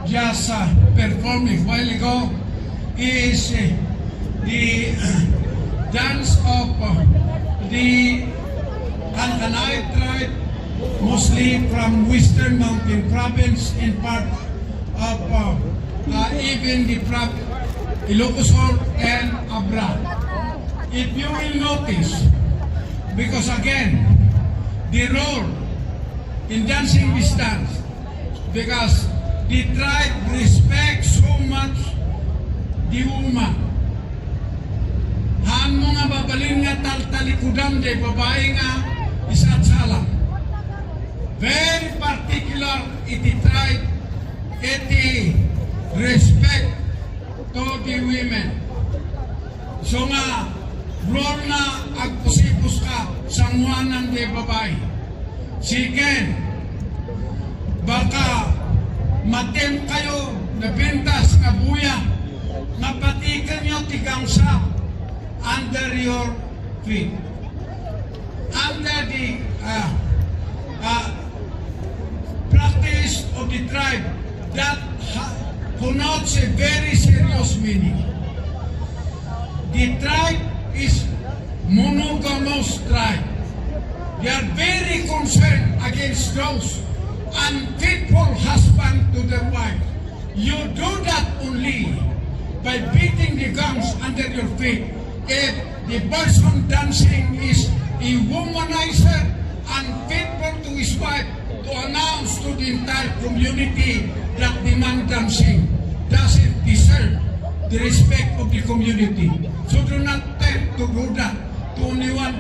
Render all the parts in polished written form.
just performed a while ago is the dance of the Alcanay tribe, mostly from Western Mountain Province and part of even the Ilocos and Abra. If you will notice, because again, the role in dancing this dance, because the tribe respects so much the woman. Haan mo nga babalin nga talikudan de babae nga isa't sala. Very particular iti tribe, iti respect to the women. So nga, role na agpusipus ka sangwanan de babae. Sige, baka matem kayo na bintas na buya, napatikan nyo tigang sa under your feet. Under the practice of the tribe that connotes a very serious meaning. The tribe is monogamous tribe. They are very concerned against those unfaithful husband to their wife. You do that only by beating the gums under your feet. If the person dancing is a womanizer, unfaithful to his wife, to announce to the entire community that the man dancing doesn't deserve the respect of the community. So do not tend to do that to anyone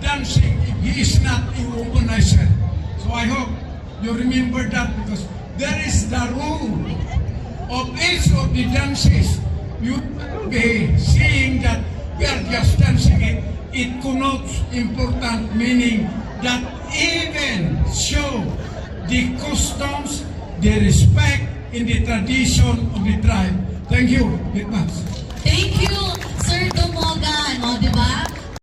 dancing if he is not a womanizer. So I hope you remember that, because there is the rule of each of the dances. You be seeing that we are just dancing it. It connotes important meaning that even show the customs, the respect in the tradition of the tribe. Thank you very much. Thank you, Sir Dumogan. O, di ba?